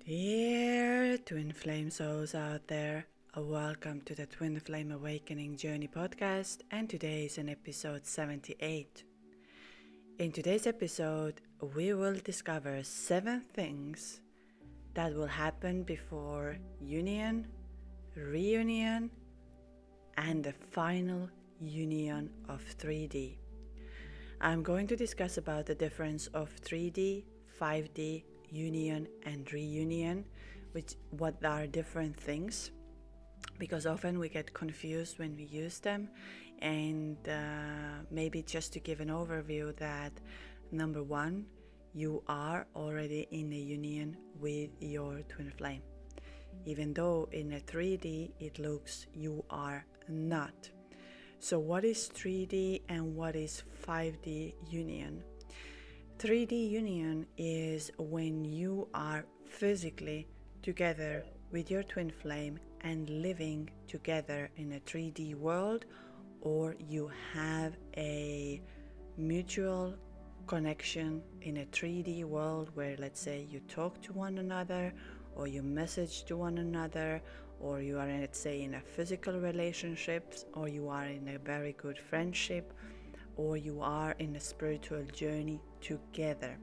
Dear Twin Flame souls out there, welcome to the Twin Flame Awakening Journey podcast, and today is an episode 78. In today's episode, we will discover 7 things that will happen before union, reunion, and the final union of 3D. I'm going to discuss about the difference of 3D, 5D, union and reunion, what are different things, because often we get confused when we use them. And maybe just to give an overview that number 1, you are already in a union with your twin flame, even though in a 3D it looks you are not. So what is 3D and what is 5D union? 3D union is when you are physically together with your twin flame and living together in a 3D world, or you have a mutual connection in a 3D world where, let's say, you talk to one another, or you message to one another, or you are, let's say, in a physical relationship, or you are in a very good friendship, or you are in a spiritual journey together.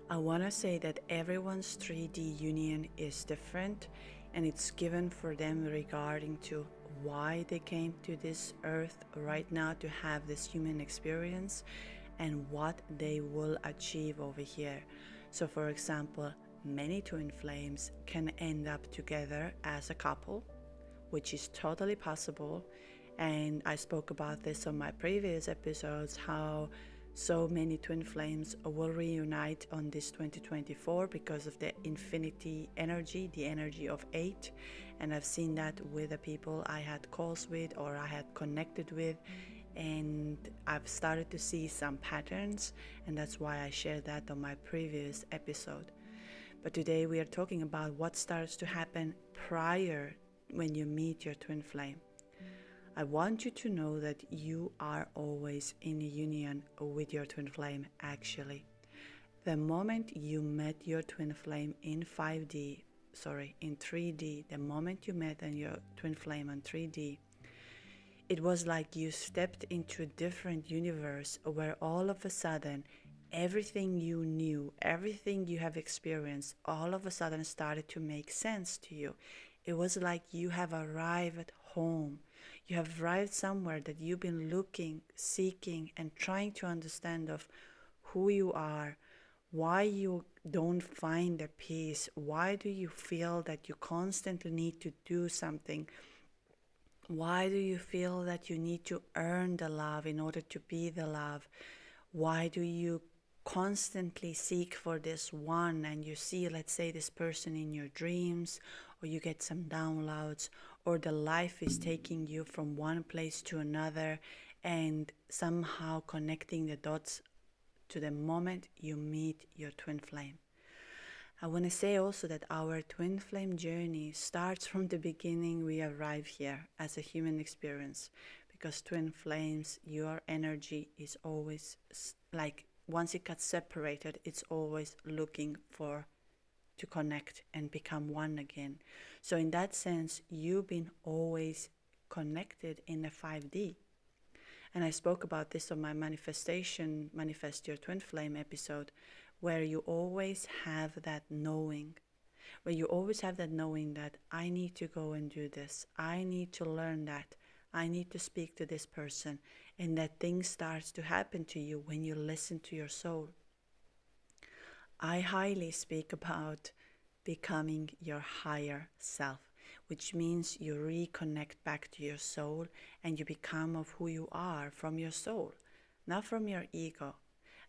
I want to say that everyone's 3D union is different, and it's given for them regarding to why they came to this earth right now to have this human experience and what they will achieve over here. So for example, many twin flames can end up together as a couple, which is totally possible. And I spoke about this on my previous episodes, how so many twin flames will reunite on this 2024 because of the infinity energy, the energy of 8. And I've seen that with the people I had calls with or I had connected with. And I've started to see some patterns, and that's why I shared that on my previous episode. But today we are talking about what starts to happen prior when you meet your twin flame. I want you to know that you are always in a union with your twin flame actually. The moment you met your twin flame in 3D, the moment you met your twin flame on 3D, it was like you stepped into a different universe where all of a sudden everything you knew, everything you have experienced, all of a sudden started to make sense to you. It was like you have arrived home. You have arrived somewhere that you've been looking, seeking, and trying to understand of who you are, why you don't find the peace, why do you feel that you constantly need to do something, why do you feel that you need to earn the love in order to be the love, why do you constantly seek for this one and you see, let's say, this person in your dreams, or you get some downloads, or the life is taking you from one place to another and somehow connecting the dots to the moment you meet your twin flame. I want to say also that our twin flame journey starts from the beginning we arrive here as a human experience, because twin flames, your energy is always like, once it gets separated, it's always looking to connect and become one again. So in that sense, you've been always connected in the 5D. And I spoke about this on my Manifest Your Twin Flame episode, where you always have that knowing, that I need to go and do this, I need to learn that, I need to speak to this person, and that thing starts to happen to you when you listen to your soul. I highly speak about becoming your higher self, which means you reconnect back to your soul and you become of who you are from your soul, not from your ego.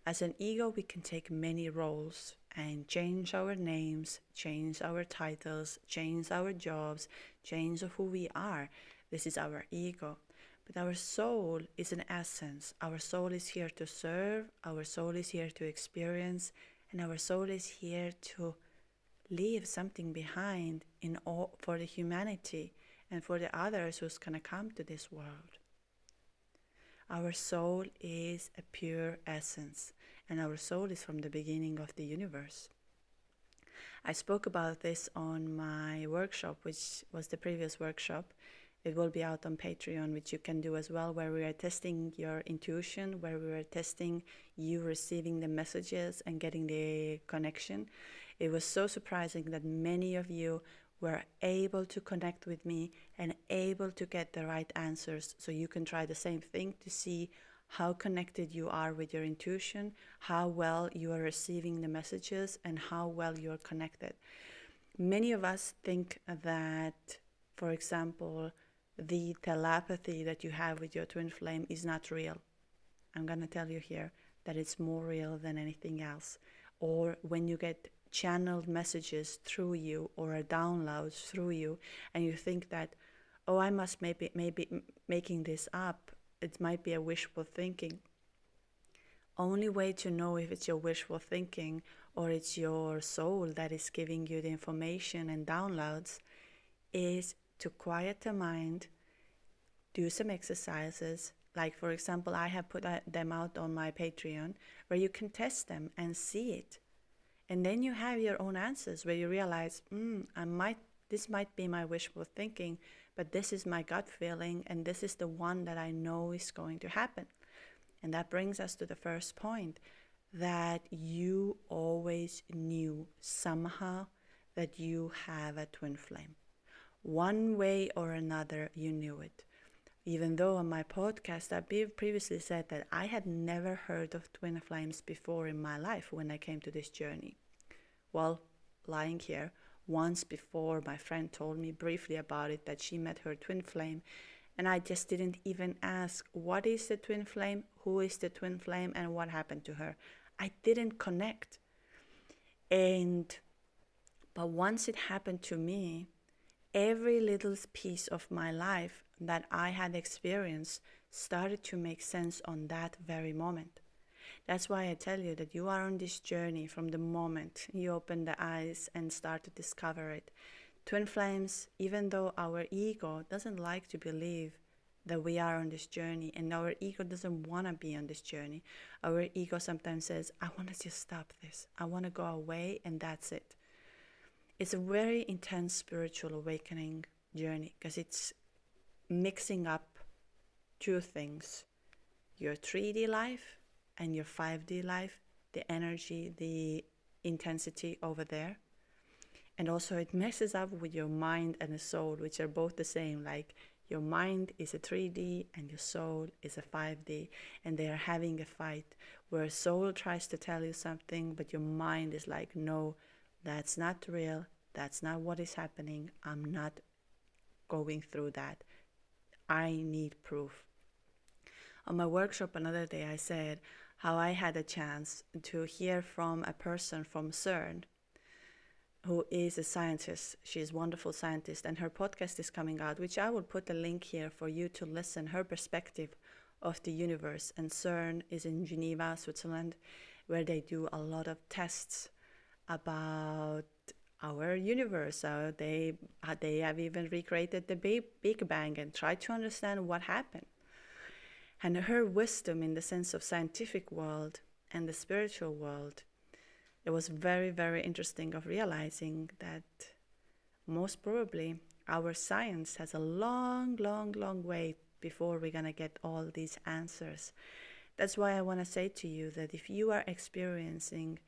As an ego, we can take many roles and change our names, change our titles, change our jobs, change of who we are. This is our ego. But our soul is an essence. Our soul is here to serve, our soul is here to experience, and our soul is here to leave something behind for the humanity and for the others who's going to come to this world. Our soul is a pure essence, and our soul is from the beginning of the universe. I spoke about this on my workshop, which was the previous workshop. It will be out on Patreon, which you can do as well, where we are testing your intuition, where we are testing you receiving the messages and getting the connection. It was so surprising that many of you were able to connect with me and able to get the right answers. So you can try the same thing to see how connected you are with your intuition, how well you are receiving the messages, and how well you are connected. Many of us think that, for example, the telepathy that you have with your twin flame is not real. I'm going to tell you here that it's more real than anything else. Or when you get channeled messages through you or a download through you, and you think that, oh, I must maybe making this up. It might be a wishful thinking. Only way to know if it's your wishful thinking or it's your soul that is giving you the information and downloads is to quiet the mind, do some exercises. Like, for example, I have put them out on my Patreon where you can test them and see it. And then you have your own answers where you realize, this might be my wishful thinking, but this is my gut feeling, and this is the one that I know is going to happen. And that brings us to the first point, that you always knew somehow that you have a twin flame. One way or another, you knew it. Even though on my podcast, I previously said that I had never heard of twin flames before in my life when I came to this journey. Well, lying here, once before my friend told me briefly about it, that she met her twin flame, and I just didn't even ask, what is the twin flame, who is the twin flame, and what happened to her. I didn't connect. But once it happened to me, every little piece of my life that I had experienced started to make sense on that very moment. That's why I tell you that you are on this journey from the moment you open the eyes and start to discover it. Twin flames, even though our ego doesn't like to believe that we are on this journey, and our ego doesn't want to be on this journey. Our ego sometimes says, I want to just stop this. I want to go away, and that's it. It's a very intense spiritual awakening journey because it's mixing up two things, your 3D life and your 5D life, the energy, the intensity over there. And also it messes up with your mind and the soul, which are both the same. Like your mind is a 3D and your soul is a 5D, and they are having a fight where soul tries to tell you something, but your mind is like, no, that's not real. That's not what is happening. I'm not going through that. I need proof. On my workshop another day, I said how I had a chance to hear from a person from CERN who is a scientist. She's a wonderful scientist, and her podcast is coming out, which I will put a link here for you to listen, her perspective of the universe. And CERN is in Geneva, Switzerland, where they do a lot of tests about our universe. They have even recreated the Big Bang and tried to understand what happened. And her wisdom in the sense of scientific world and the spiritual world, it was very, very interesting of realizing that most probably our science has a long, long, long way before we're going to get all these answers. That's why I want to say to you that if you are experiencing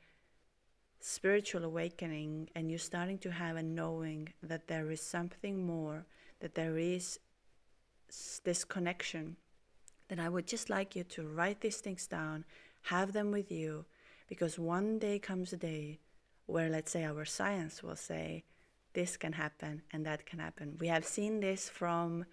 spiritual awakening and you're starting to have a knowing that there is something more, that there is this connection, then I would just like you to write these things down, have them with you, because one day comes a day where, let's say, our science will say this can happen and that can happen. We have seen this from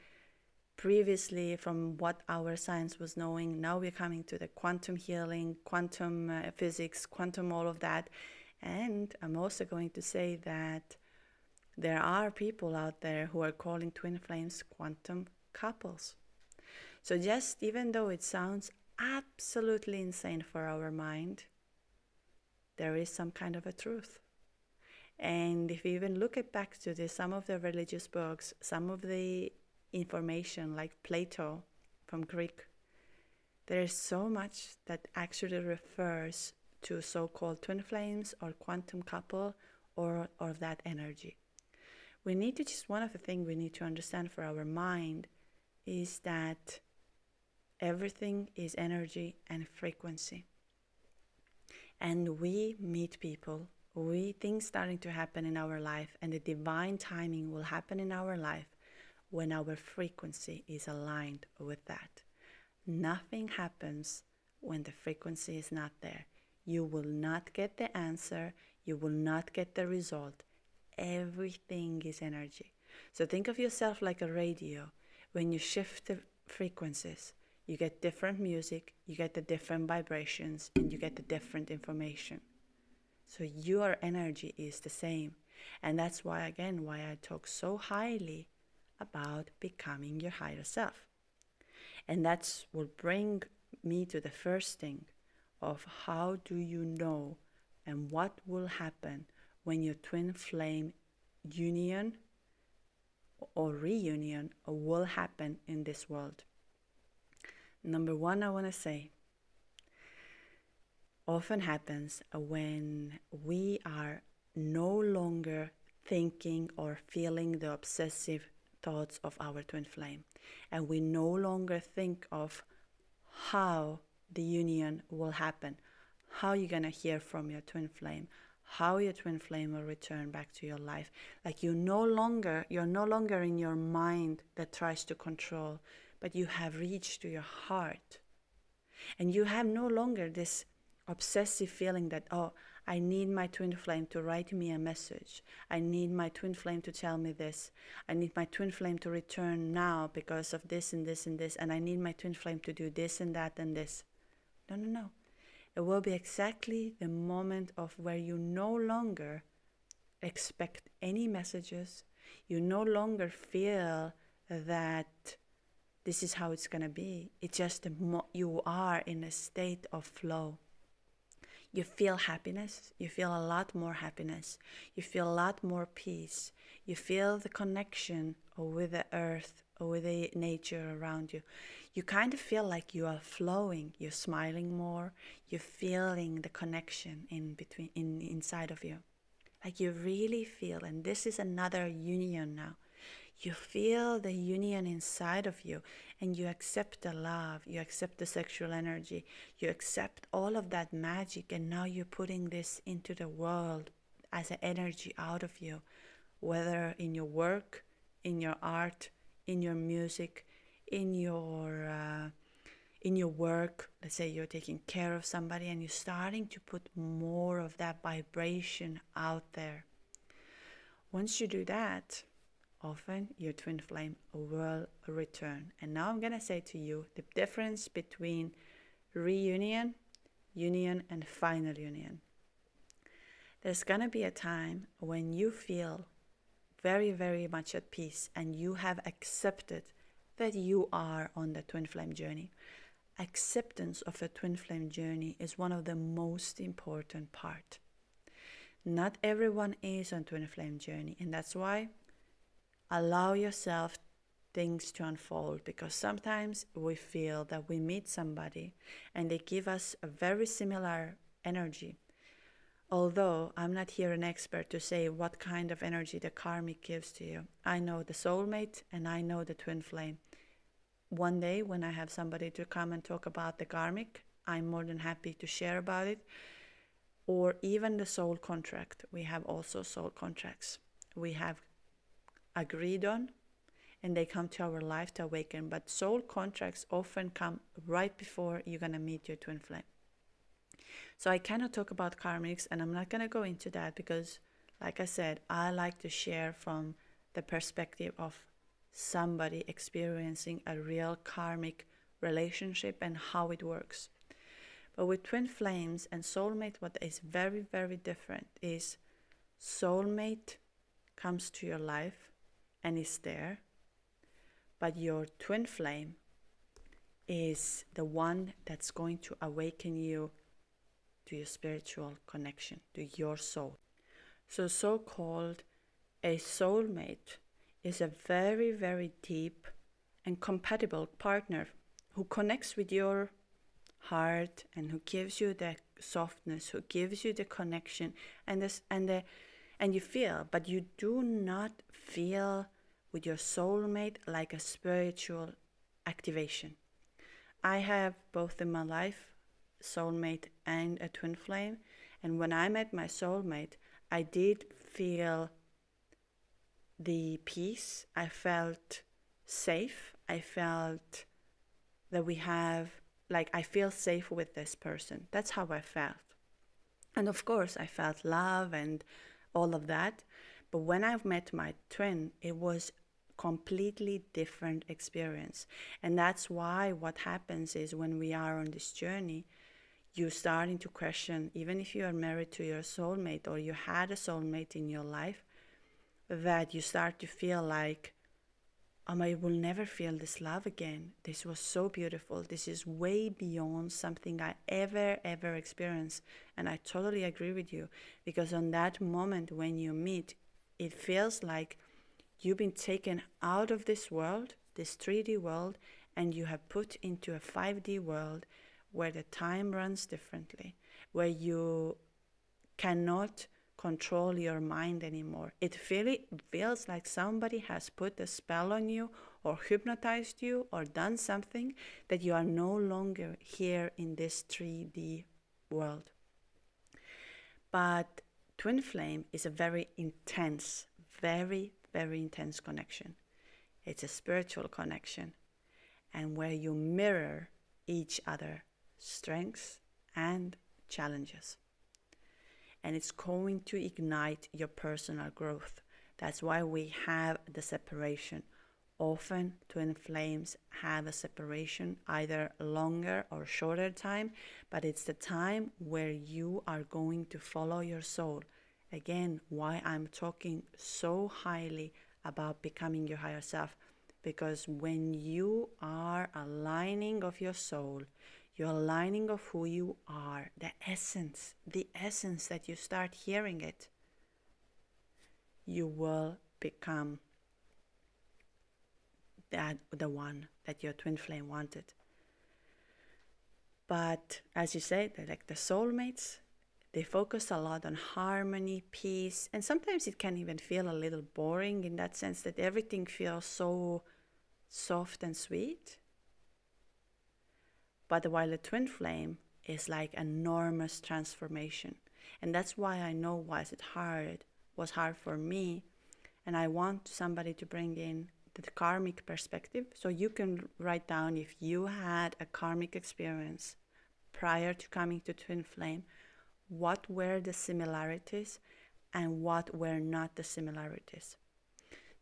previously, from what our science was knowing. Now we're coming to the quantum healing, quantum physics, quantum all of that. And I'm also going to say that there are people out there who are calling twin flames quantum couples. So just even though it sounds absolutely insane for our mind, there is some kind of a truth. And if you even look at back to some of the religious books, some of the information like Plato from Greek, there is so much that actually refers to so-called twin flames or quantum couple or of that energy. We need to just, one of the things we need to understand for our mind is that everything is energy and frequency. And we meet people, things starting to happen in our life, and the divine timing will happen in our life when our frequency is aligned with that. Nothing happens when the frequency is not there. You will not get the answer. You will not get the result. Everything is energy. So think of yourself like a radio. When you shift the frequencies, you get different music, you get the different vibrations, and you get the different information. So your energy is the same. And that's why, again, why I talk so highly about becoming your higher self. And that's will bring me to the first thing of how do you know and what will happen when your twin flame union or reunion will happen in this world. Number one, I want to say, often happens when we are no longer thinking or feeling the obsessive thoughts of our twin flame, and we no longer think of how the union will happen, how you're going to hear from your twin flame, how your twin flame will return back to your life. Like you're no longer in your mind that tries to control, but you have reached to your heart. And you have no longer this obsessive feeling that, oh, I need my twin flame to write me a message. I need my twin flame to tell me this. I need my twin flame to return now because of this and this and this. And I need my twin flame to do this and that and this. No. It will be exactly the moment of where you no longer expect any messages. You no longer feel that this is how it's going to be. It's just you are in a state of flow. You feel happiness. You feel a lot more happiness. You feel a lot more peace. You feel the connection with the earth or with the nature around you. You kind of feel like you are flowing. You're smiling more. You're feeling the connection inside of you. Like you really feel, and this is another union now. You feel the union inside of you, and you accept the love, you accept the sexual energy, you accept all of that magic, and now you're putting this into the world as an energy out of you, whether in your work, in your art, in your music, in your work. Let's say you're taking care of somebody and you're starting to put more of that vibration out there. Once you do that, often your twin flame will return. And now I'm going to say to you the difference between reunion, union, and final union. There's going to be a time when you feel very, very much at peace and you have accepted that you are on the twin flame journey. Acceptance of a twin flame journey is one of the most important part. Not everyone is on twin flame journey, and that's why allow yourself things to unfold, because sometimes we feel that we meet somebody and they give us a very similar energy. Although I'm not here an expert to say what kind of energy the karmic gives to you. I know the soulmate and I know the twin flame. One day when I have somebody to come and talk about the karmic, I'm more than happy to share about it. Or even the soul contract. We have also soul contracts. We have agreed on, and they come to our life to awaken. But soul contracts often come right before you're going to meet your twin flame. So I cannot talk about karmics, and I'm not going to go into that because, like I said, I like to share from the perspective of somebody experiencing a real karmic relationship and how it works. But with twin flames and soulmate, what is very, very different is soulmate comes to your life and is there, but your twin flame is the one that's going to awaken you to your spiritual connection, to your soul. So-called a soulmate is a very, very deep and compatible partner who connects with your heart and who gives you the softness, who gives you the connection and And you feel, but you do not feel with your soulmate like a spiritual activation. I have both in my life, soulmate and a twin flame. And when I met my soulmate, I did feel the peace. I felt safe. I felt that I feel safe with this person. That's how I felt. And of course, I felt love and all of that. But when I met my twin, it was completely different experience. And that's why what happens is when we are on this journey, you're starting to question, even if you are married to your soulmate or you had a soulmate in your life, that you start to feel like, I will never feel this love again. This was so beautiful. This is way beyond something I ever experienced. And I totally agree with you, because on that moment when you meet, it feels like you've been taken out of this world, this 3D world, and you have put into a 5D world where the time runs differently, where you cannot control your mind anymore. It feels like somebody has put a spell on you or hypnotized you or done something that you are no longer here in this 3D world. But twin flame is a very intense, very intense connection. It's a spiritual connection, and where you mirror each other strengths and challenges. And it's going to ignite your personal growth. That's why we have the separation. Often twin flames have a separation, either longer or shorter time, but it's the time where you are going to follow your soul. Again, why I'm talking so highly about becoming your higher self, because when you are aligning of your soul, your aligning of who you are, the essence that you start hearing it, you will become the one that your twin flame wanted. But as you say, they're like the soulmates. They focus a lot on harmony, peace, and sometimes it can even feel a little boring in that sense that everything feels so soft and sweet. But while a twin flame is like enormous transformation. And that's why I know why was hard for me. And I want somebody to bring in the karmic perspective. So you can write down if you had a karmic experience prior to coming to twin flame, what were the similarities and what were not the similarities.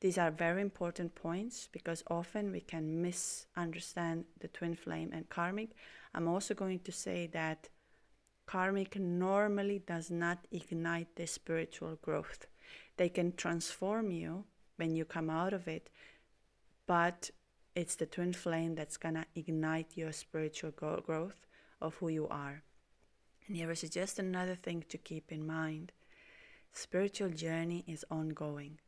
These are very important points because often we can misunderstand the twin flame and karmic. I'm also going to say that karmic normally does not ignite the spiritual growth. They can transform you when you come out of it, but it's the twin flame that's going to ignite your spiritual growth of who you are. And here is just another thing to keep in mind. Spiritual journey is ongoing.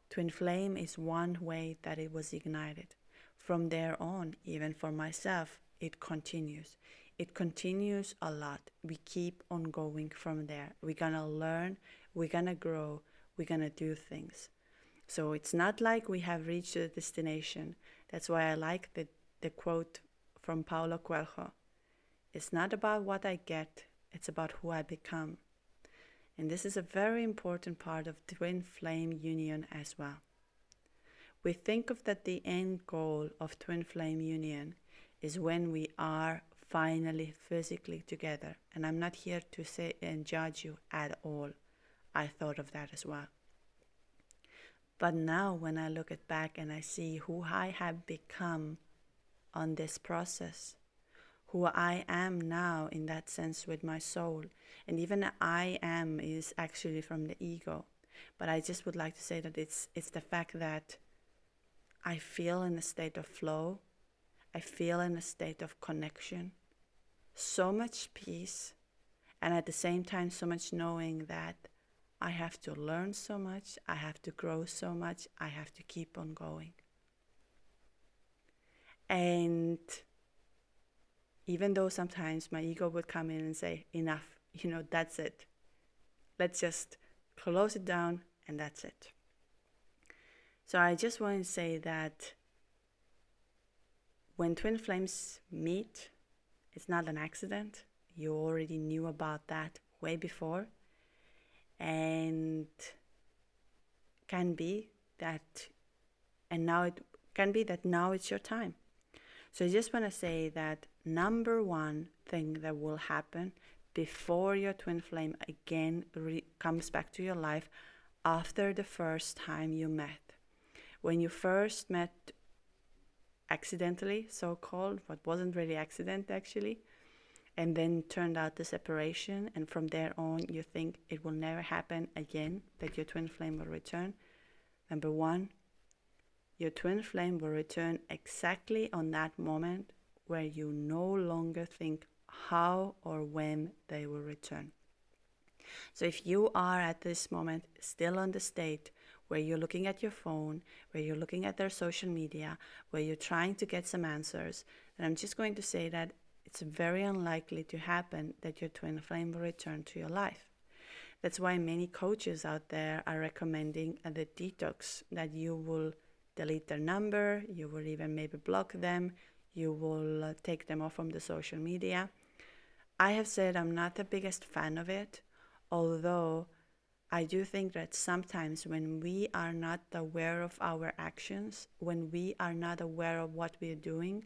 Twin flame is one way that it was ignited. From there on, even for myself, it continues. It continues a lot. We keep on going from there. We're going to learn, we're going to grow, we're going to do things. So it's not like we have reached the destination. That's why I like the quote from Paulo Coelho. It's not about what I get, it's about who I become. And this is a very important part of twin flame union as well. We think of that the end goal of twin flame union is when we are finally physically together. And I'm not here to say and judge you at all. I thought of that as well. But now when I look at back and I see who I have become on this process, who I am now in that sense with my soul, and even I am is actually from the ego. But I just would like to say that it's the fact that I feel in a state of flow, I feel in a state of connection, so much peace, and at the same time so much knowing that I have to learn so much, I have to grow so much, I have to keep on going. And even though sometimes my ego would come in and say, enough, that's it. Let's just close it down, and that's it. So I just want to say that when twin flames meet, it's not an accident. You already knew about that way before. And can be that, and now it can be that now it's your time. So I just want to say that number one thing that will happen before your twin flame again comes back to your life after the first time you met. When you first met accidentally, so-called, what wasn't really accident actually, and then turned out the separation, and from there on you think it will never happen again, that your twin flame will return. Number one, your twin flame will return exactly on that moment where you no longer think how or when they will return. So if you are at this moment still on the state where you're looking at your phone, where you're looking at their social media, where you're trying to get some answers, then I'm just going to say that it's very unlikely to happen that your twin flame will return to your life. That's why many coaches out there are recommending the detox, that you will delete their number, you will even maybe block them, you will take them off from the social media. I have said I'm not the biggest fan of it, although I do think that sometimes when we are not aware of our actions, when we are not aware of what we're doing,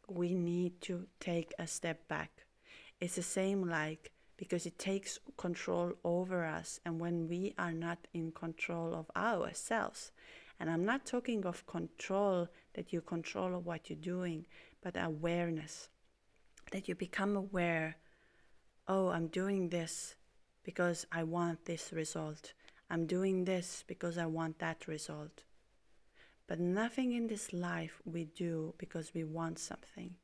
we need to take a step back. It's the same because it takes control over us, and when we are not in control of ourselves, and I'm not talking of control that you control of what you're doing, but awareness, that you become aware, oh, I'm doing this because I want this result. I'm doing this because I want that result. But nothing in this life we do because we want something.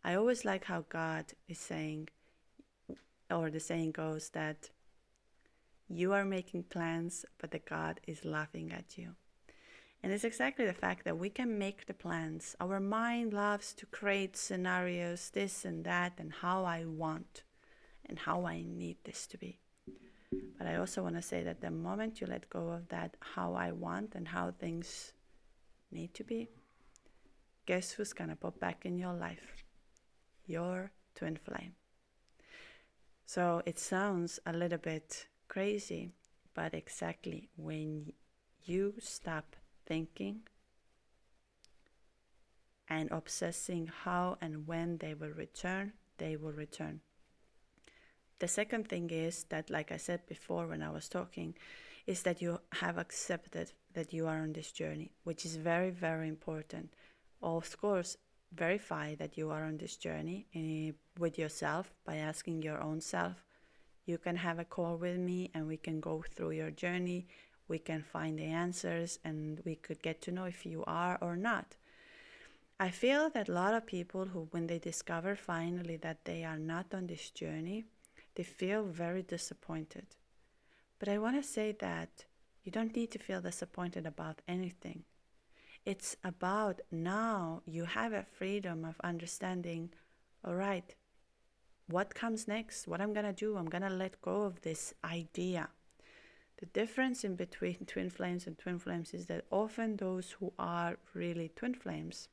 I always like how God is saying, or the saying goes that you are making plans, but the God is laughing at you. And it's exactly the fact that we can make the plans. Our mind loves to create scenarios, this and that, and how I want and how I need this to be. But I also want to say that the moment you let go of that how I want and how things need to be, guess who's going to pop back in your life? Your twin flame. So it sounds a little bit crazy, but exactly when you stop thinking and obsessing how and when they will return, they will return. The second thing is that, like I said before when I was talking, is that you have accepted that you are on this journey, which is very, very important. Of course, verify that you are on this journey with yourself by asking your own self. You can have a call with me and we can go through your journey. We can find the answers and we could get to know if you are or not. I feel that a lot of people who, when they discover finally that they are not on this journey, they feel very disappointed. But I want to say that you don't need to feel disappointed about anything. It's about now you have a freedom of understanding, all right, what comes next, what I'm going to do, I'm going to let go of this idea. The difference in between twin flames and twin flames is that often those who are really twin flames,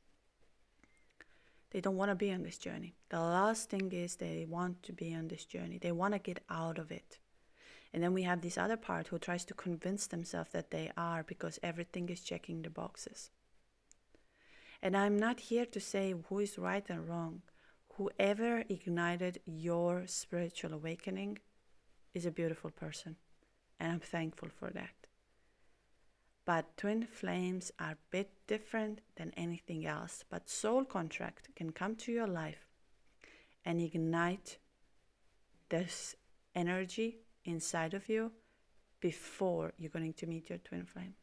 they don't want to be on this journey. The last thing is they want to be on this journey. They want to get out of it. And then we have this other part who tries to convince themselves that they are because everything is checking the boxes. And I'm not here to say who is right and wrong. Whoever ignited your spiritual awakening is a beautiful person. And I'm thankful for that. But twin flames are a bit different than anything else. But soul contract can come to your life and ignite this energy inside of you before you're going to meet your twin flame.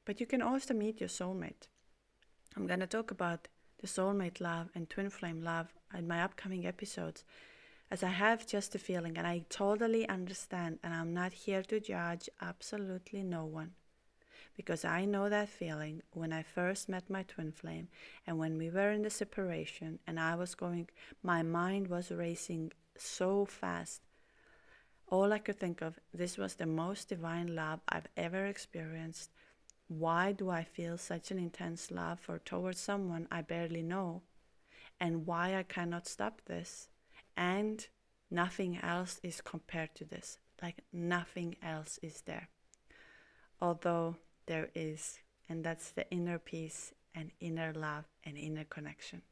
But you can also meet your soulmate. I'm going to talk about the soulmate love and twin flame love in my upcoming episodes, as I have just a feeling and I totally understand, and I'm not here to judge absolutely no one. Because I know that feeling when I first met my twin flame and when we were in the separation and my mind was racing so fast. All I could think of, this was the most divine love I've ever experienced. Why do I feel such an intense love towards someone I barely know? And why I cannot stop this? And nothing else is compared to this. Like nothing else is there. Although there is, and that's the inner peace and inner love and inner connection.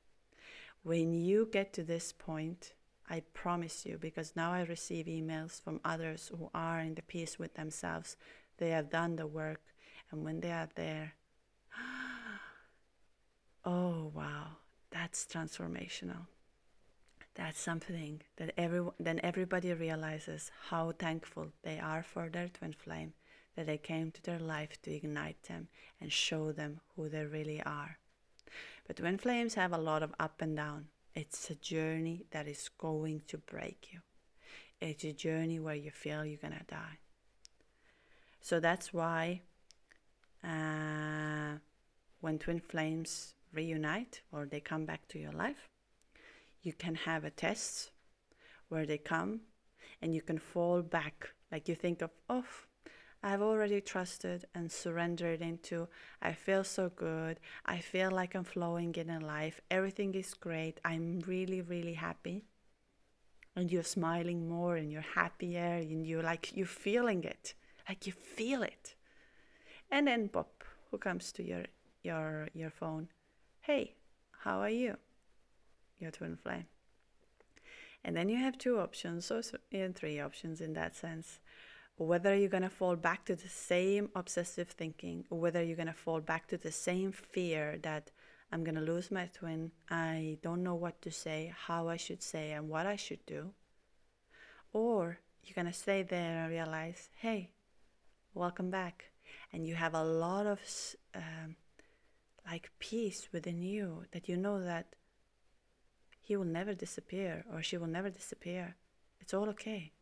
When you get to this point, I promise you, because now I receive emails from others who are in the peace with themselves. They have done the work, and when they are there, oh wow, that's transformational. That's something that then everybody realizes how thankful they are for their twin flame, that they came to their life to ignite them and show them who they really are. But twin flames have a lot of up and down. It's a journey that is going to break you. It's a journey where you feel you're gonna die. So that's why when twin flames reunite or they come back to your life, you can have a test where they come and you can fall back. Like you think of, oh, I've already trusted and surrendered into, I feel so good. I feel like I'm flowing in life. Everything is great. I'm really, really happy. And you're smiling more and you're happier and you're feeling it. Like you feel it. And then pop, who comes to your phone? Hey, how are you? Your twin flame. And then you have two options, and three options in that sense. Whether you're going to fall back to the same obsessive thinking, or whether you're going to fall back to the same fear that I'm going to lose my twin, I don't know what to say, how I should say, and what I should do. Or you're going to stay there and realize, hey, welcome back. And you have a lot of peace within you, that you know that he will never disappear or she will never disappear. It's all okay.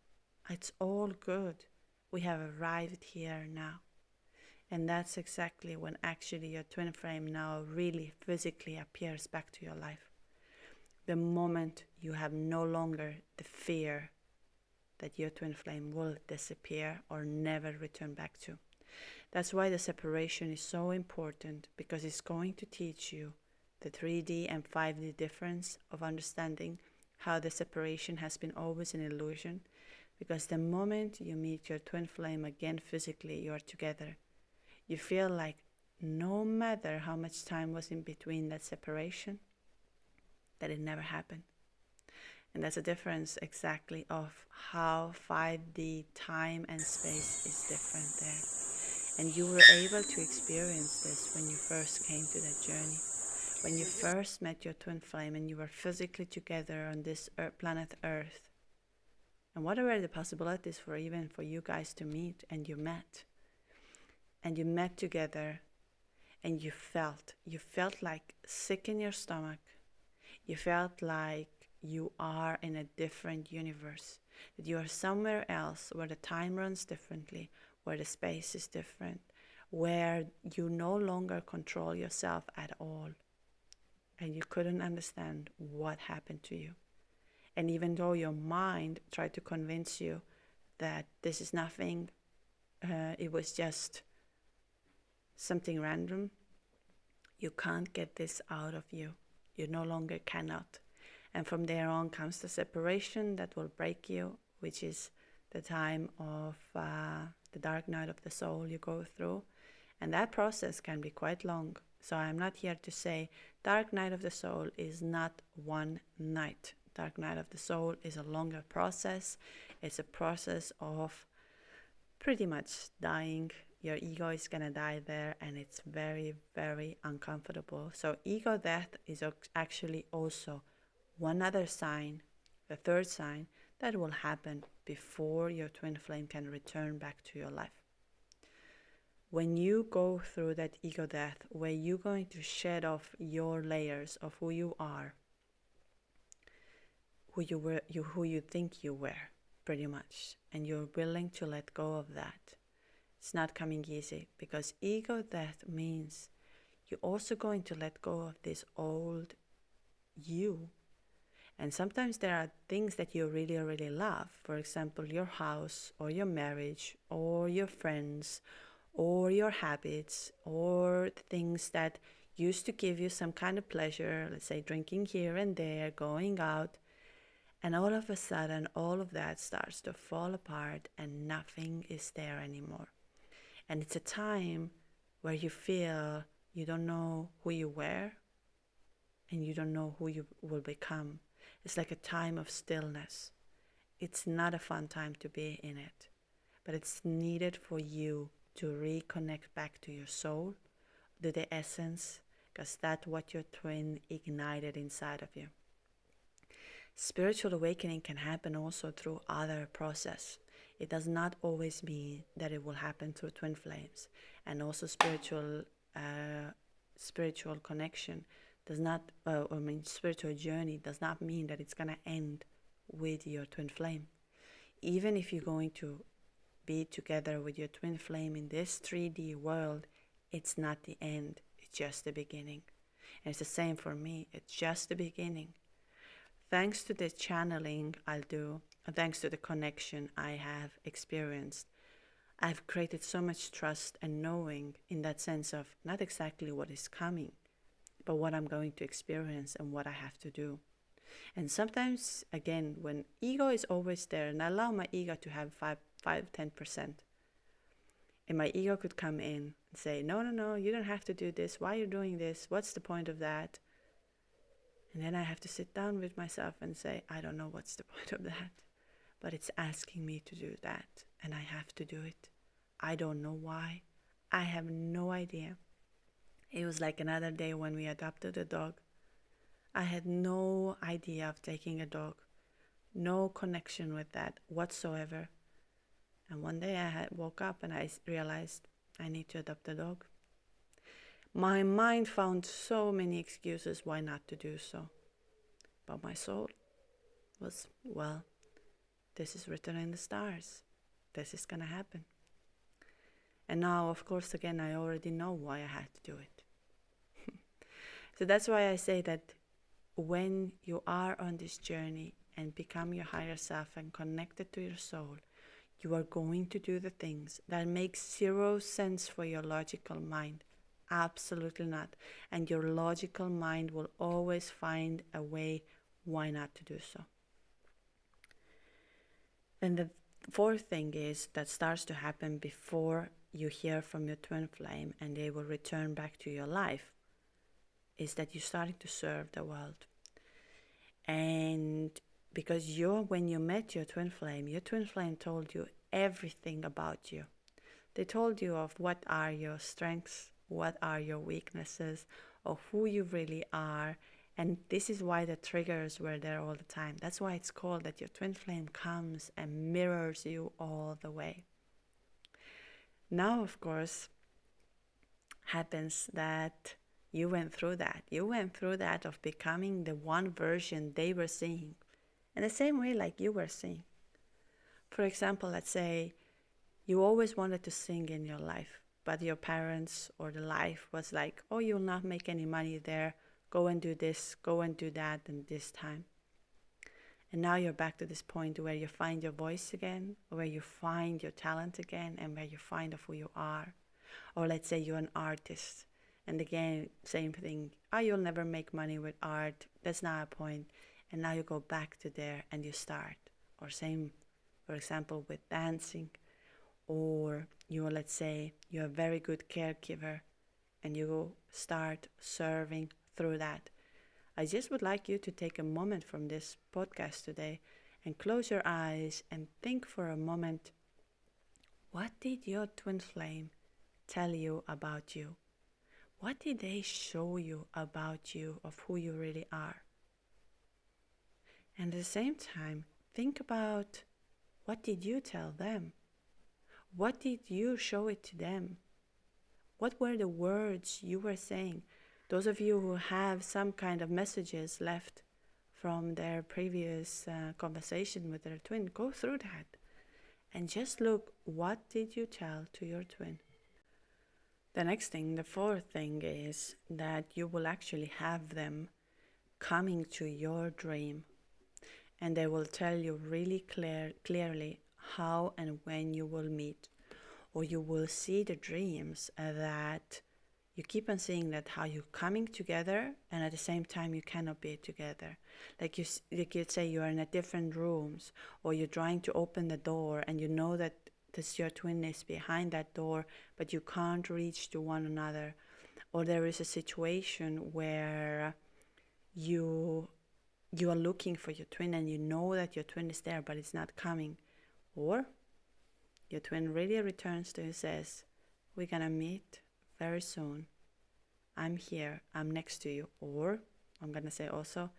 It's all good. We have arrived here now. And that's exactly when actually your twin flame now really physically appears back to your life. The moment you have no longer the fear that your twin flame will disappear or never return back to. That's why the separation is so important, because it's going to teach you the 3D and 5D difference of understanding how the separation has been always an illusion. Because the moment you meet your twin flame again physically, you are together. You feel like no matter how much time was in between that separation, that it never happened. And that's a difference exactly of how 5D time and space is different there. And you were able to experience this when you first came to that journey. When you first met your twin flame and you were physically together on this planet Earth. And what were the possibilities for even for you guys to meet, and you met. And you met together and you felt like sick in your stomach. You felt like you are in a different universe, that you are somewhere else where the time runs differently, where the space is different, where you no longer control yourself at all. And you couldn't understand what happened to you. And even though your mind tried to convince you that this is nothing, it was just something random, you can't get this out of you. You no longer cannot. And from there on comes the separation that will break you, which is the time of the dark night of the soul you go through. And that process can be quite long. So I'm not here to say dark night of the soul is not one night. Dark night of the soul is a longer process. It's a process of pretty much dying. Your ego is going to die there, and it's very, very uncomfortable. So ego death is actually also one other sign, the third sign, that will happen before your twin flame can return back to your life. When you go through that ego death, where you're going to shed off your layers of who you are, who you think you were, pretty much, and you're willing to let go of that. It's not coming easy, because ego death means you're also going to let go of this old you, And sometimes there are things that you really, really love. For example, your house or your marriage or your friends or your habits or the things that used to give you some kind of pleasure, let's say drinking here and there, going out. And all of a sudden, all of that starts to fall apart and nothing is there anymore. And it's a time where you feel you don't know who you were and you don't know who you will become. It's like a time of stillness. It's not a fun time to be in it, but it's needed for you to reconnect back to your soul, to the essence, because that's what your twin ignited inside of you. Spiritual awakening can happen also through other process. It does not always mean that it will happen through twin flames. And also spiritual connection does not, spiritual journey does not mean that it's going to end with your twin flame. Even if you're going to be together with your twin flame in this 3D world, it's not the end, it's just the beginning. And it's the same for me, it's just the beginning. Thanks to the channeling I'll do, thanks to the connection I have experienced, I've created so much trust and knowing in that sense of not exactly what is coming, but what I'm going to experience and what I have to do. And sometimes, again, when ego is always there, and I allow my ego to have 10%, and my ego could come in and say, no, you don't have to do this. Why are you doing this? What's the point of that? And then I have to sit down with myself and say, I don't know what's the point of that, but it's asking me to do that, and I have to do it. I don't know why. I have no idea. It was like another day when we adopted a dog. I had no idea of taking a dog, no connection with that whatsoever. And one day I woke up and I realized I need to adopt a dog. My mind found so many excuses why not to do so. But my soul was, well, this is written in the stars. This is going to happen. And now, of course, again, I already know why I had to do it. So that's why I say that when you are on this journey and become your higher self and connected to your soul, you are going to do the things that make zero sense for your logical mind. Absolutely not. And your logical mind will always find a way why not to do so. And the fourth thing is that starts to happen before you hear from your twin flame and they will return back to your life, is that you're starting to serve the world. And because when you met your twin flame told you everything about you. They told you of what are your strengths, what are your weaknesses, of who you really are. And this is why the triggers were there all the time. That's why it's called that your twin flame comes and mirrors you all the way. Now, of course, happens that you went through that. You went through that of becoming the one version they were seeing. In the same way like you were seeing. For example, let's say you always wanted to sing in your life, but your parents or the life was like, oh, you'll not make any money there. Go and do this, go and do that, and this time. And now you're back to this point where you find your voice again, where you find your talent again, and where you find of who you are. Or let's say you're an artist. And again, same thing. Oh, you'll never make money with art. That's not a point. And now you go back to there and you start. Or same, for example, with dancing. Or let's say you're a very good caregiver and you start serving through that. I just would like you to take a moment from this podcast today and close your eyes and think for a moment, what did your twin flame tell you about you? What did they show you about you, of who you really are? And at the same time, think about what did you tell them? What did you show it to them? What were the words you were saying? Those of you who have some kind of messages left from their previous conversation with their twin, go through that and just look, what did you tell to your twin? The next thing, the fourth thing, is that you will actually have them coming to your dream and they will tell you really clearly how and when you will meet, or you will see the dreams that you keep on seeing, that how you're coming together and at the same time you cannot be together. Like you'd say you're in a different rooms, or you're trying to open the door and you know that your twin is behind that door, but you can't reach to one another. Or there is a situation where you are looking for your twin and you know that your twin is there, but it's not coming. Or your twin really returns to you and says, we're gonna meet very soon. I'm here, I'm next to you. Or I'm gonna say also,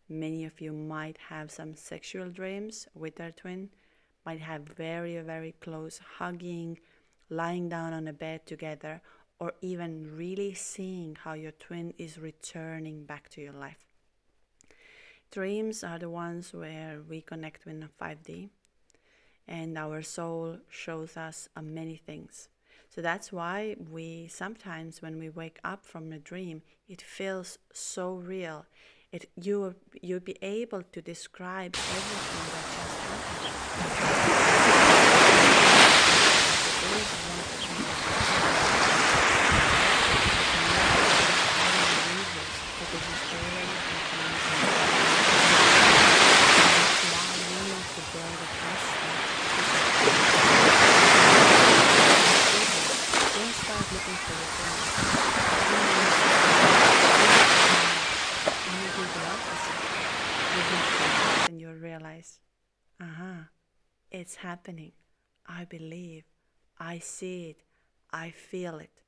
many of you might have some sexual dreams with their twin, might have very, very close hugging, lying down on a bed together, or even really seeing how your twin is returning back to your life. Dreams are the ones where we connect with 5D, and our soul shows us many things. So that's why we sometimes, when we wake up from a dream, it feels so real. You'll be able to describe everything that just and you'll realize, it's happening. I believe, I see it, I feel it.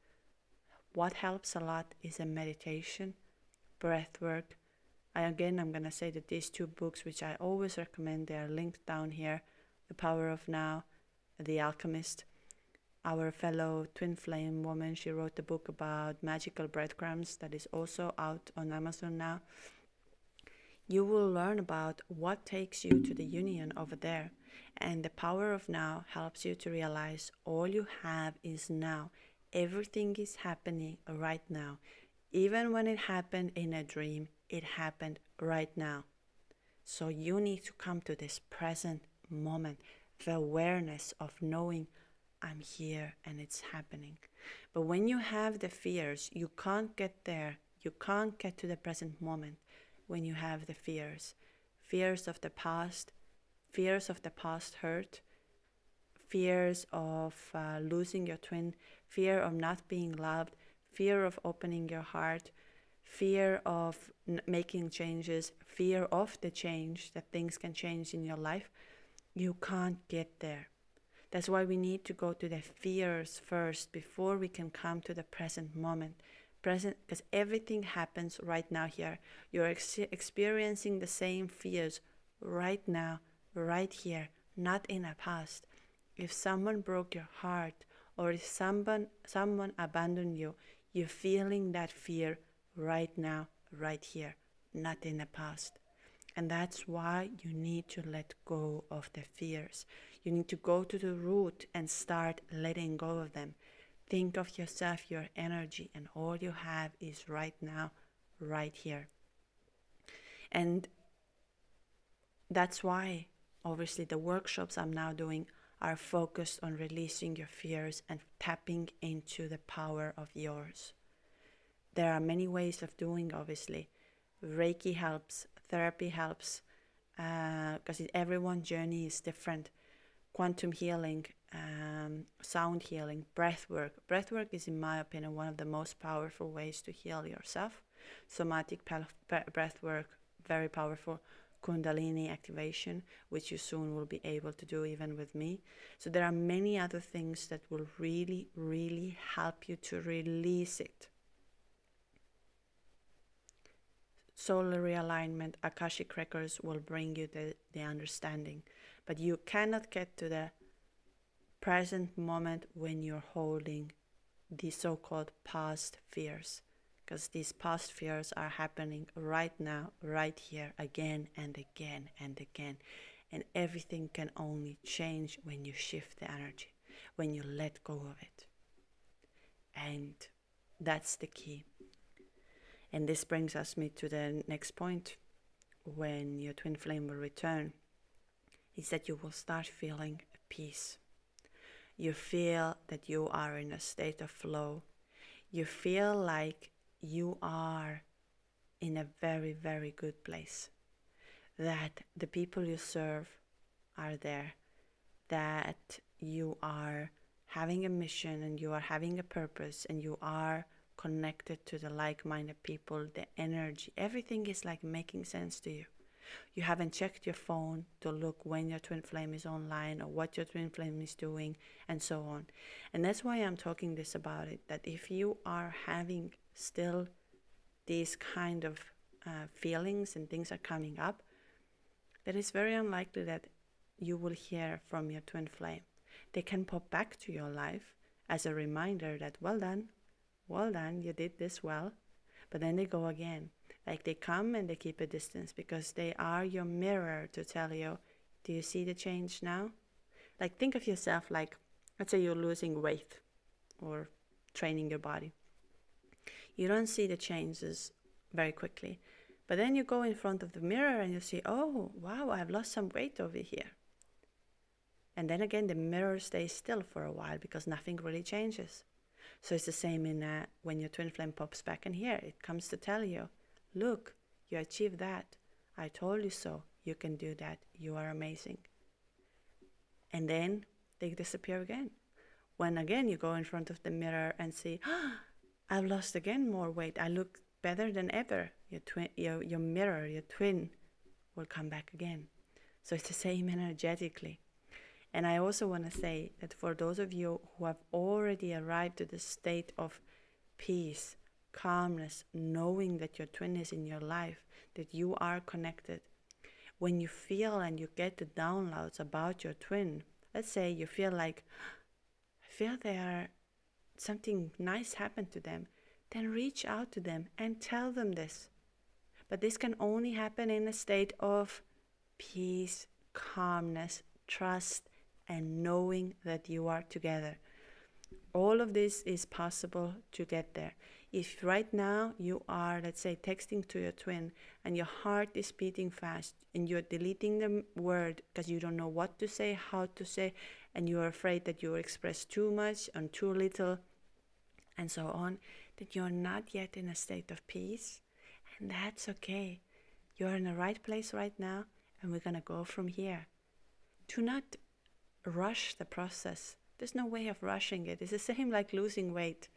What helps a lot is a meditation, breath work. I'm going to say that these 2 books, which I always recommend, they are linked down here. The Power of Now, The Alchemist. Our fellow twin flame woman, she wrote a book about magical breadcrumbs that is also out on Amazon now. You will learn about what takes you to the union over there. And the Power of Now helps you to realize all you have is now. Everything is happening right now. Even when it happened in a dream, it happened right now. So you need to come to this present moment, the awareness of knowing I'm here and it's happening. But when you have the fears, you can't get there. You can't get to the present moment when you have the fears. Fears of the past hurt, fears of losing your twin, fear of not being loved, fear of opening your heart, fear of making changes, fear of the change, that things can change in your life. You can't get there. That's why we need to go to the fears first before we can come to the present moment. Because everything happens right now here. You're experiencing the same fears right now, right here, not in a past. If someone broke your heart, or if someone abandoned you, you're feeling that fear right now, right here, not in the past. And that's why you need to let go of the fears. You need to go to the root and start letting go of them. Think of yourself, your energy, and all you have is right now, right here. And that's why, obviously, the workshops I'm now doing are focused on releasing your fears and tapping into the power of yours. There are many ways of doing, obviously. Reiki helps, therapy helps, because everyone's journey is different. Quantum healing, sound healing, breath work. Breath work is, in my opinion, one of the most powerful ways to heal yourself. Somatic breath work, very powerful. Kundalini activation, which you soon will be able to do even with me. So there are many other things that will really, really help you to release it. Solar realignment, Akashic records will bring you the understanding. But you cannot get to the present moment when you're holding the so-called past fears. Because these past fears are happening right now, right here, again and again and again. And everything can only change when you shift the energy, when you let go of it. And that's the key. And this brings us to the next point. when your twin flame will return is that you will start feeling peace. You feel that you are in a state of flow. You feel like you are in a very, very good place. That the people you serve are there. That you are having a mission and you are having a purpose and you are connected to the like-minded people, the energy, everything is like making sense to you. You haven't checked your phone to look when your twin flame is online or what your twin flame is doing and so on. And that's why I'm talking this about it, that if you are having still these kind of feelings and things are coming up, then it's very unlikely that you will hear from your twin flame. They can pop back to your life as a reminder that well done, you did this well, but then they go again. Like they come and they keep a distance because they are your mirror to tell you, do you see the change now? Like think of yourself like, let's say you're losing weight or training your body. You don't see the changes very quickly, but then you go in front of the mirror and you see, oh, wow, I've lost some weight over here. And then again, the mirror stays still for a while because nothing really changes. So it's the same in when your twin flame pops back in here. It comes to tell you, look, you achieved that. I told you so. You can do that. You are amazing. And then they disappear again. When again you go in front of the mirror and see, I've lost again more weight. I look better than ever. Your mirror, your twin will come back again. So it's the same energetically. And I also want to say that for those of you who have already arrived to the state of peace, calmness, knowing that your twin is in your life, that you are connected, when you feel and you get the downloads about your twin, let's say you feel like, I feel something nice happened to them, then reach out to them and tell them this. But this can only happen in a state of peace, calmness, trust, and knowing that you are together. All of this is possible to get there. If right now you are, let's say, texting to your twin and your heart is beating fast and you're deleting the word because you don't know what to say, how to say, and you're afraid that you express too much and too little and so on, that you're not yet in a state of peace, and that's okay. You're in the right place right now, and we're going to go from here. Do not rush the process. There's no way of rushing it. It's the same like losing weight.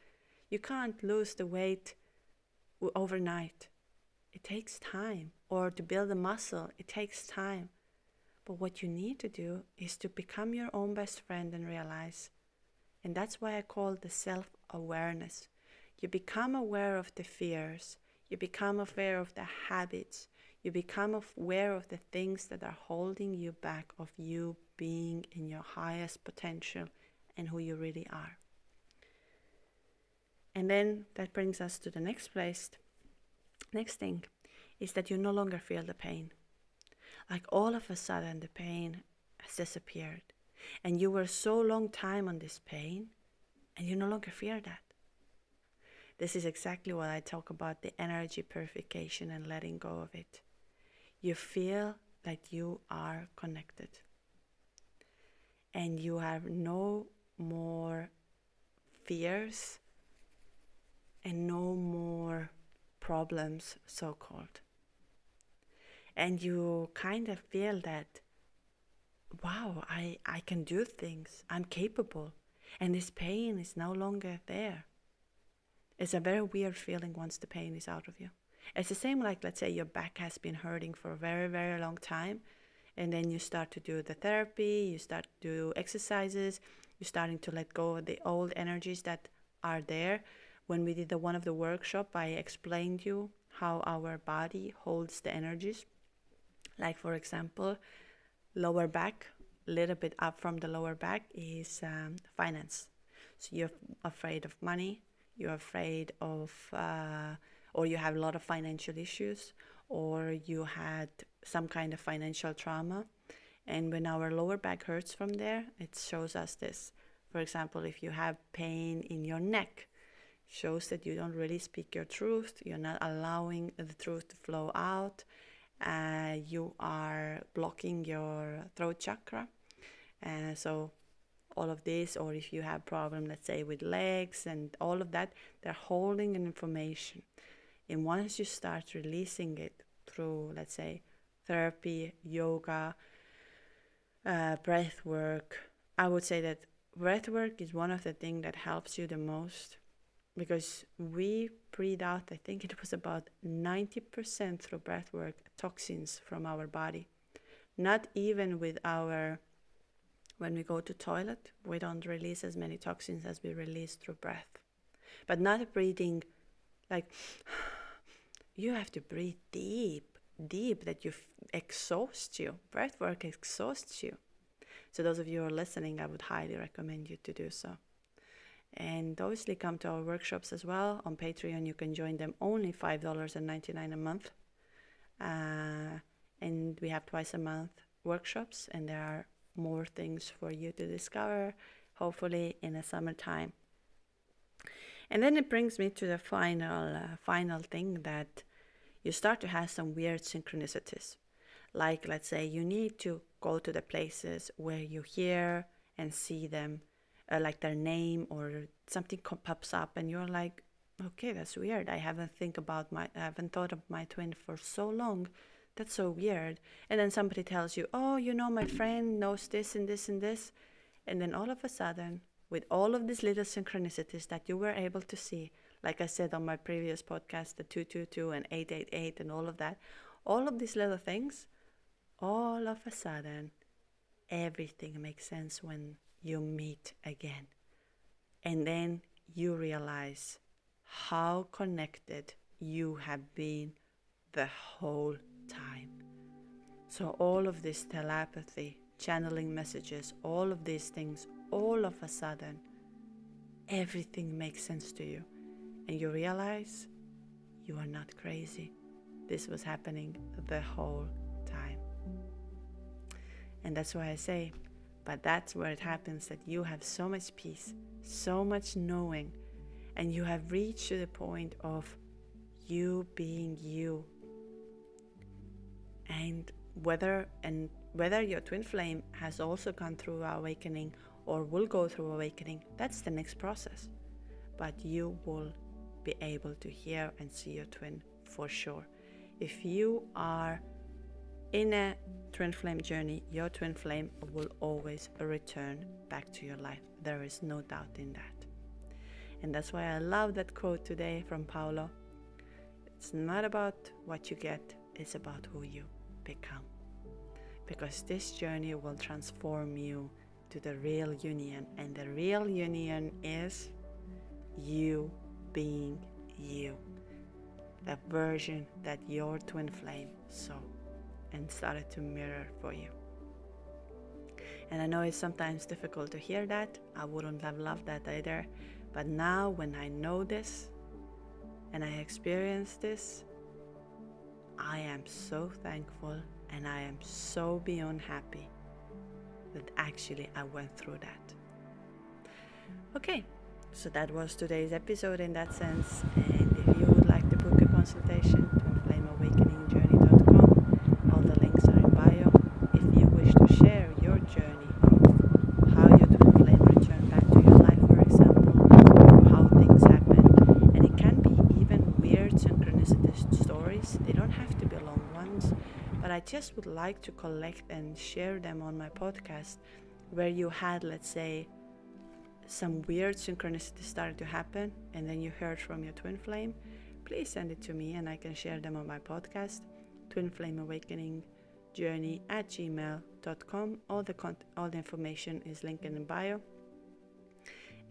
You can't lose the weight overnight. It takes time. Or to build a muscle, it takes time. But what you need to do is to become your own best friend and realize. And that's why I call the self-awareness. You become aware of the fears. You become aware of the habits. You become aware of the things that are holding you back of you being in your highest potential and who you really are. And then that brings us to the next place. Next thing is that you no longer feel the pain. Like all of a sudden the pain has disappeared. And you were so long time on this pain and you no longer fear that. This is exactly what I talk about, the energy purification and letting go of it. You feel like you are connected. And you have no more fears and no more problems, so-called. And you kind of feel that, wow, I can do things, I'm capable, and this pain is no longer there. It's a very weird feeling once the pain is out of you. It's the same like, let's say your back has been hurting for a very, very long time, and then you start to do the therapy, you start to do exercises, you're starting to let go of the old energies that are there. When we did one of the workshop, I explained you how our body holds the energies. Like for example, lower back, a little bit up from the lower back is finance. So you're afraid of money, you're afraid of, or you have a lot of financial issues, or you had some kind of financial trauma. And when our lower back hurts from there, it shows us this. For example, if you have pain in your neck, shows that you don't really speak your truth, you're not allowing the truth to flow out, you are blocking your throat chakra. So all of this, or if you have problem, let's say with legs and all of that, they're holding an information. And once you start releasing it through, let's say, therapy, yoga, breath work, I would say that breath work is one of the things that helps you the most, because we breathe out, I think it was about 90% through breath work, toxins from our body. Not even with when we go to toilet, we don't release as many toxins as we release through breath. But not breathing like, you have to breathe deep that you exhaust you. Breath work exhausts you. So those of you who are listening, I would highly recommend you to do so. And obviously come to our workshops as well. On Patreon, you can join them only $5.99 a month. And we have twice a month workshops, and there are more things for you to discover, hopefully in the summertime. And then it brings me to the final thing, that you start to have some weird synchronicities. Like, let's say you need to go to the places where you hear and see them, like their name or something pops up, and you're like, okay, that's weird. I haven't thought of my twin for so long. That's so weird. And then somebody tells you, oh, my friend knows this and this and this. And then all of a sudden, with all of these little synchronicities that you were able to see, like I said on my previous podcast, the 222 and 888 and all of that, all of these little things, all of a sudden, everything makes sense when you meet again. And then you realize how connected you have been the whole time. So all of this telepathy, channeling messages, all of these things, all of a sudden, everything makes sense to you. And you realize you are not crazy. This was happening the whole time. And that's why I say, but that's where it happens, that you have so much peace, so much knowing, and you have reached to the point of you being you. And whether your twin flame has also gone through awakening or will go through awakening, that's the next process. But you will be able to hear and see your twin for sure. If you are in a twin flame journey, your twin flame will always return back to your life. There is no doubt in that. And that's why I love that quote today from Paolo. It's not about what you get, it's about who you become. Because this journey will transform you to the real union. And the real union is you being you. The version that your twin flame saw and started to mirror for you. And I know it's sometimes difficult to hear that. I wouldn't have loved that either. But now when I know this and I experience this, I am so thankful and I am so beyond happy that actually I went through that. Okay, so that was today's episode in that sense. And if you would like to book a consultation, twinflameawakeningjourney.com. All the links are in bio. If you wish to share your journey of how your twin flame returned back to your life, for example, or how things happen, and it can be even weird synchronicity stories. They don't have to be long ones, but I just would like to collect and share them on my podcast, where you had, let's say, some weird synchronicity started to happen and then you heard from your twin flame. Please send it to me and I can share them on my podcast, twinflameawakeningjourney@gmail.com. All the information is linked in the bio.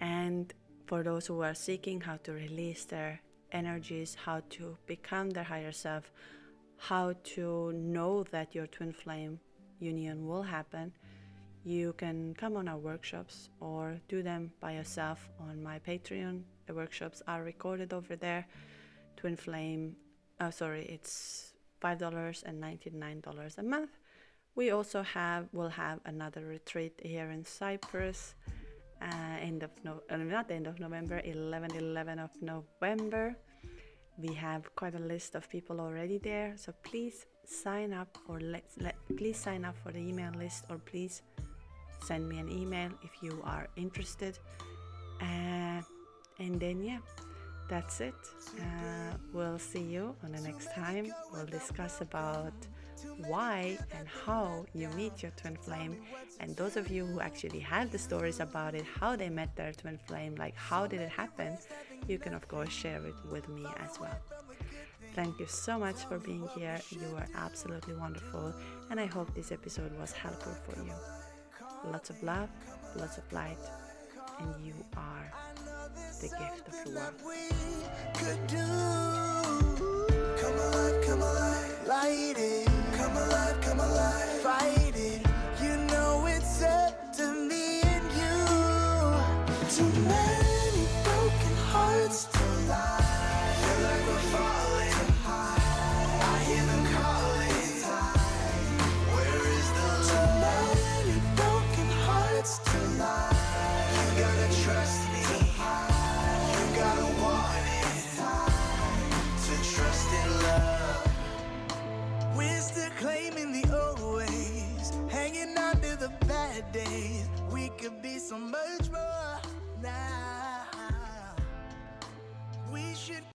And for those who are seeking how to release their energies, how to become their higher self, how to know that your twin flame union will happen, you can come on our workshops or do them by yourself on my Patreon. The workshops are recorded over there. It's $5.99 a month. We also will have another retreat here in Cyprus, 11 of November. We have quite a list of people already there, so please sign up or please sign up for the email list, or please send me an email if you are interested. And then yeah, that's it. We'll see you on the next time. We'll discuss about why and how you meet your twin flame, and those of you who actually had the stories about it, how they met their twin flame, like how did it happen, you can of course share it with me as well. Thank you so much for being here. You are absolutely wonderful, and I hope this episode was helpful for you. Lots of love, lots of light, and you are the gift of the world. Come alive, come alive, light it. Come alive, come alive, fight it. You know it's up to me and you. Too many broken hearts to lie. Feel like we're falling. I hear them calling. Where is the love? Too many broken hearts to lie. You gotta trust me. You gotta want it. To trust in love. We're still claiming the old ways, hanging on to the bad days. We could be so much more.